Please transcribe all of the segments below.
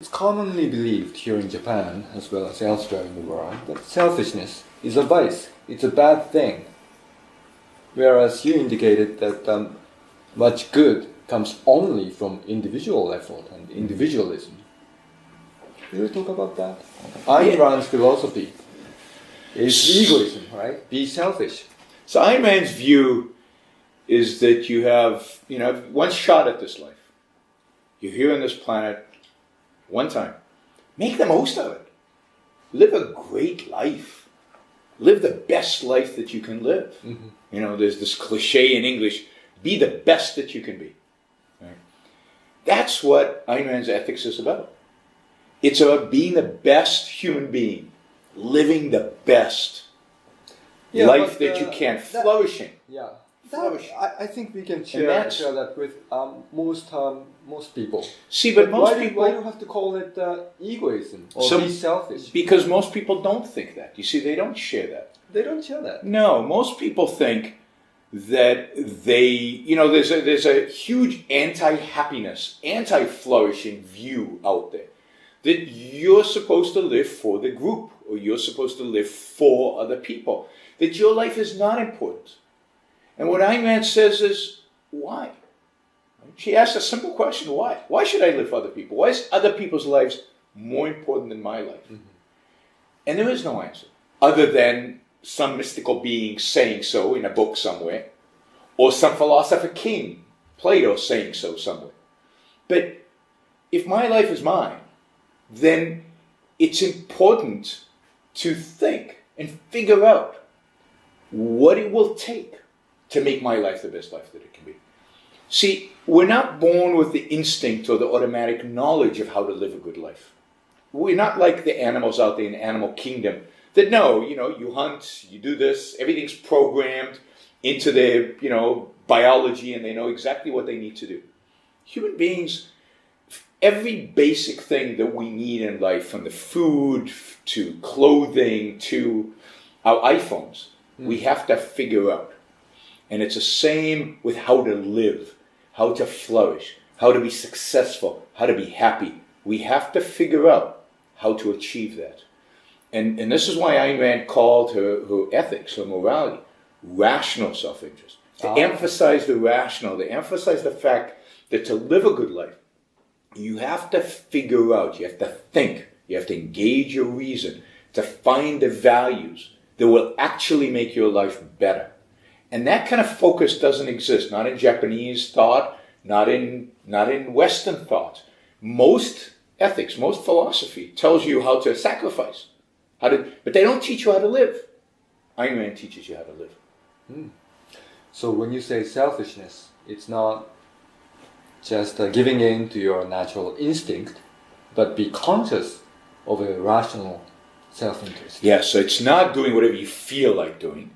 it's commonly believed here in Japan, as well as elsewhere in the world, that selfishness is a vice. It's a bad thing. Whereas you indicated that much good comes only from individual effort and individualism. Will you talk about that? Ayn Rand's philosophy is egoism, right? Be selfish. So Ayn Rand's view is that you have, one shot at this life. You're here on this planet one time. Make the most of it. Live a great life. Live the best life that you can live. Mm-hmm. There's this cliche in English, be the best that you can be. Right? That's what Ayn Rand's ethics is about. It's about being the best human being, living the best life that you can, flourishing. Yeah. I think we can share that with most people. See, but why do you have to call it egoism or be selfish? Because most people don't think that. You see, they don't share that. They don't share that. No, most people think that there's a huge anti-happiness, anti-flourishing view out there. That you're supposed to live for the group, or you're supposed to live for other people. That your life is not important. And what Ayn Rand says is, why? She asks a simple question, why? Why should I live for other people? Why is other people's lives more important than my life? Mm-hmm. And there is no answer, other than some mystical being saying so in a book somewhere, or some philosopher king, Plato, saying so somewhere. But if my life is mine, then it's important to think and figure out what it will take to make my life the best life that it can be. See, we're not born with the instinct or the automatic knowledge of how to live a good life. We're not like the animals out there in the animal kingdom that know, you hunt, you do this, everything's programmed into their, biology, and they know exactly what they need to do. Human beings, every basic thing that we need in life, from the food to clothing to our iPhones, we have to figure out. And it's the same with how to live, how to flourish, how to be successful, how to be happy. We have to figure out how to achieve that. And this is why Ayn Rand called her ethics, her morality, rational self-interest. To emphasize the rational, to emphasize the fact that to live a good life, you have to figure out, you have to think, you have to engage your reason to find the values that will actually make your life better. And that kind of focus doesn't exist, not in Japanese thought, not in Western thought. Most ethics, most philosophy tells you how to sacrifice, but they don't teach you how to live. Ayn Rand teaches you how to live. So when you say selfishness, it's not just giving in to your natural instinct, but be conscious of a rational self-interest. Yes, so it's not doing whatever you feel like doing,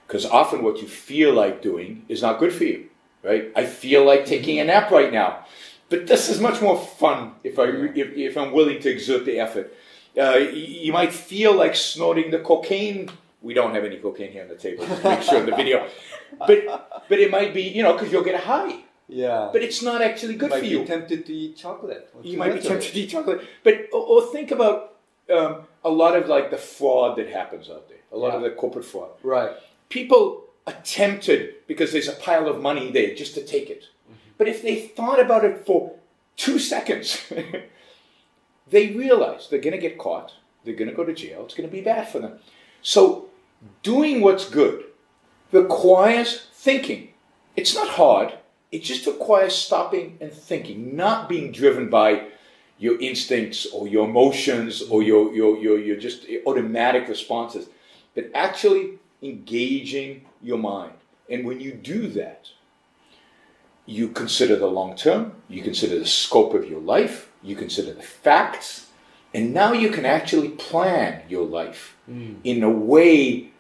because often what you feel like doing is not good for you, right? I feel like taking a nap right now, but this is much more fun if I'm willing to exert the effort. You might feel like snorting the cocaine. We don't have any cocaine here on the table, just to make sure in the video. But it might be, because you'll get a high. Yeah. But it's not actually good for you. You might be tempted to eat chocolate. You might be tempted to eat chocolate. But or think about a lot of like the fraud that happens out there. A lot of the corporate fraud. Right. People are tempted because there's a pile of money there just to take it. Mm-hmm. But if they thought about it for 2 seconds, they realize they're going to get caught. They're going to go to jail. It's going to be bad for them. So doing what's good requires thinking. It's not hard. It just requires stopping and thinking, not being driven by your instincts or your emotions or your just automatic responses, but actually engaging your mind. And when you do that, you consider the long term, you consider the scope of your life, you consider the facts, and now you can actually plan your life in a way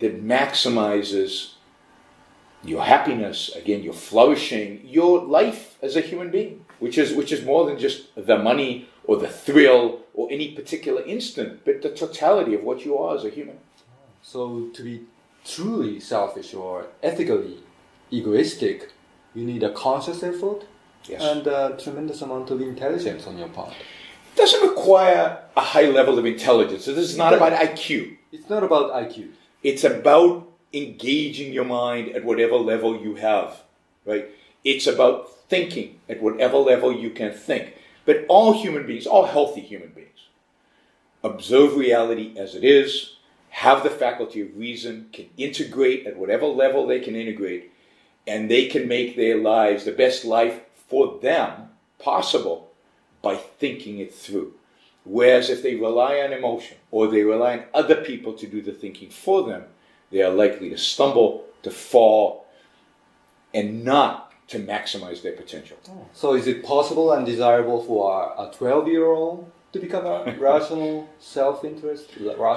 that maximizes your happiness, again, your flourishing, your life as a human being, which is more than just the money or the thrill or any particular instant, but the totality of what you are as a human. So to be truly selfish or ethically egoistic, you need a conscious effort and a tremendous amount of intelligence on your part. doesn't require a high level of intelligence. This is not about IQ. It's not about IQ. It's about engaging your mind at whatever level you have, right? It's about thinking at whatever level you can think. But all human beings, all healthy human beings, observe reality as it is, have the faculty of reason, can integrate at whatever level they can integrate, and they can make their lives the best life for them possible by thinking it through. Whereas if they rely on emotion or they rely on other people to do the thinking for them, they are likely to stumble, to fall, and not to maximize their potential. So is it possible and desirable for a 12-year-old to become a rational self-interest?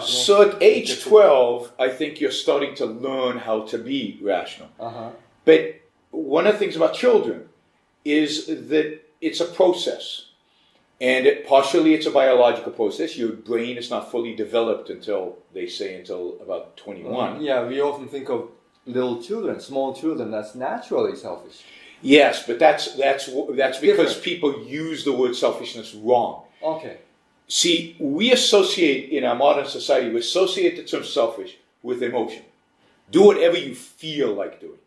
So at age 12, I think you're starting to learn how to be rational. But one of the things about children is that it's a process. And partially it's a biological process. Your brain is not fully developed until about 21. Yeah, we often think of little children, small children, that's naturally selfish. Yes, but that's because people use the word selfishness wrong. Okay. See, we associate, in our modern society, we associate the term selfish with emotion. Do whatever you feel like doing.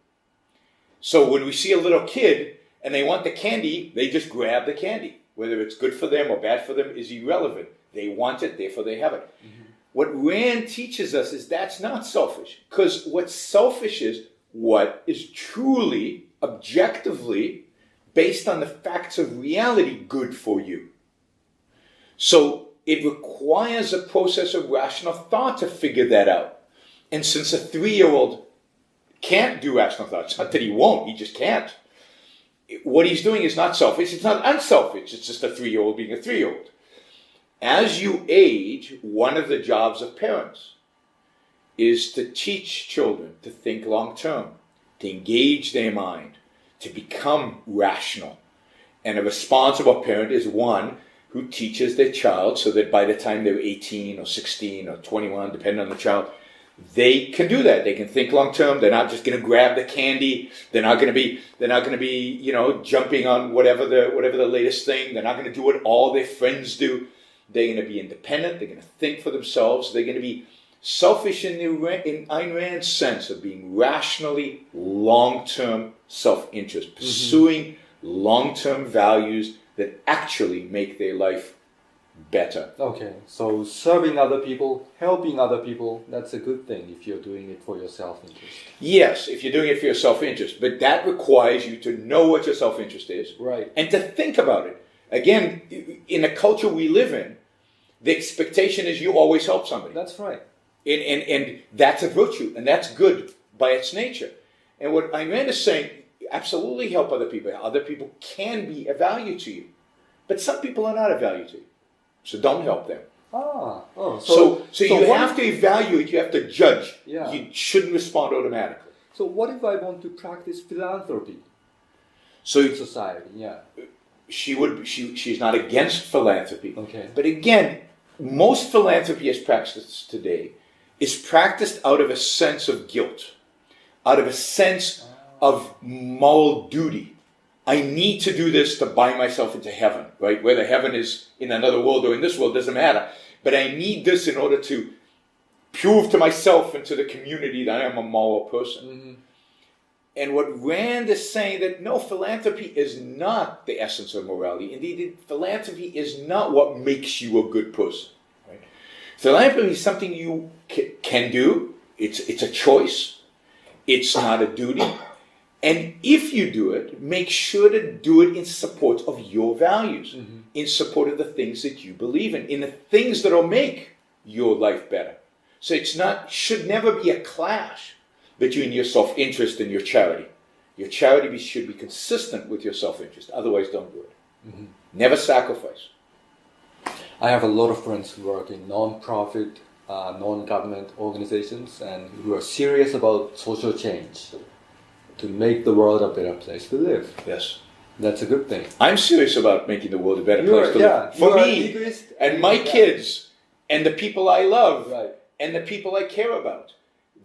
So when we see a little kid and they want the candy, they just grab the candy. Whether it's good for them or bad for them is irrelevant. They want it, therefore they have it. What Rand teaches us is that's not selfish. Because what's selfish is what is truly, objectively, based on the facts of reality, good for you. So it requires a process of rational thought to figure that out. And since a 3-year-old can't do rational thought, it's not that he won't, he just can't. What he's doing is not selfish, it's not unselfish, it's just a 3-year-old being a 3-year-old. As you age, one of the jobs of parents is to teach children to think long term, to engage their mind, to become rational. And a responsible parent is one who teaches their child so that by the time they're 18 or 16 or 21, depending on the child, they can do that. They can think long term. They're not just going to grab the candy. They're not going to be, jumping on whatever the latest thing. They're not going to do what all their friends do. They're going to be independent. They're going to think for themselves. They're going to be selfish in Ayn Rand's sense of being rationally long-term self-interest, pursuing long-term values that actually make their life better. Okay, so serving other people, helping other people, that's a good thing if you're doing it for your self-interest. Yes, if you're doing it for your self-interest, but that requires you to know what your self-interest is. Right. And to think about it. Again, in the culture we live in, the expectation is you always help somebody. That's right. And that's a virtue, and that's good by its nature. And what Ayn Rand is saying, absolutely help other people. Other people can be of value to you. But some people are not of value to you. So don't help them. So you have to evaluate, you have to judge. Yeah. You shouldn't respond automatically. So what if I want to practice philanthropy So in society? Yeah. She's not against philanthropy. Okay. But again, most philanthropy as practiced today is practiced out of a sense of guilt, out of a sense of moral duty. I need to do this to buy myself into heaven, right? Whether heaven is in another world or in this world doesn't matter. But I need this in order to prove to myself and to the community that I am a moral person. And what Rand is saying that no, philanthropy is not the essence of morality. Indeed, philanthropy is not what makes you a good person. Right? Philanthropy is something you can do. It's a choice. It's not a duty. And if you do it, make sure to do it in support of your values, in support of the things that you believe in the things that will make your life better. So should never be a clash between your self-interest and your charity. Your charity should be consistent with your self-interest. Otherwise, don't do it. Never sacrifice. I have a lot of friends who work in non-profit, non-government organizations and who are serious about social change to make the world a better place to live. Yes. That's a good thing. I'm serious about making the world a better place to live. For me and my kids and the people I love and the people I care about.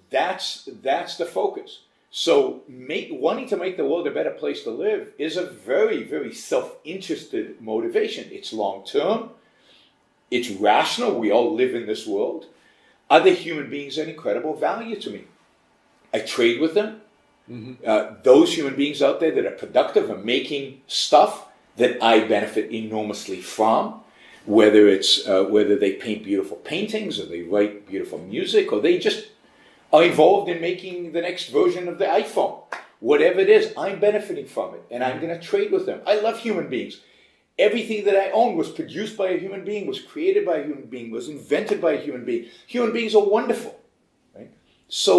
That's the focus. So wanting to make the world a better place to live is a very, very self-interested motivation. It's long-term. It's rational. We all live in this world. Other human beings are incredible value to me. I trade with them. Those human beings out there that are productive and making stuff that I benefit enormously from, whether it's whether they paint beautiful paintings or they write beautiful music or they just are involved in making the next version of the iPhone. Whatever it is, I'm benefiting from it, and I'm going to trade with them. I love human beings. Everything that I own was produced by a human being, was created by a human being, was invented by a human being. Human beings are wonderful, right? So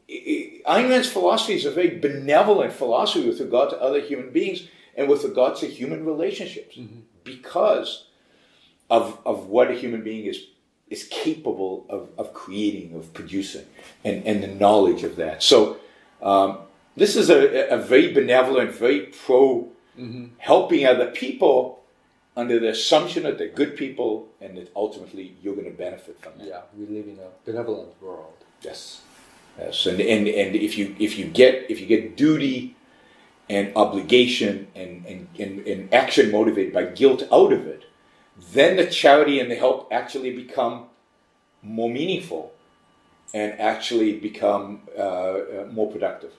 Ayn Rand's philosophy is a very benevolent philosophy with regard to other human beings and with regard to human relationships, because of what a human being is capable of creating, of producing, and the knowledge of that. So this is a very benevolent, very pro helping other people under the assumption that they're good people and that ultimately you're going to benefit from that. Yeah, we live in a benevolent world. Yes. Yes. And if you get duty and obligation and action motivated by guilt out of it, then the charity and the help actually become more meaningful and actually become more productive.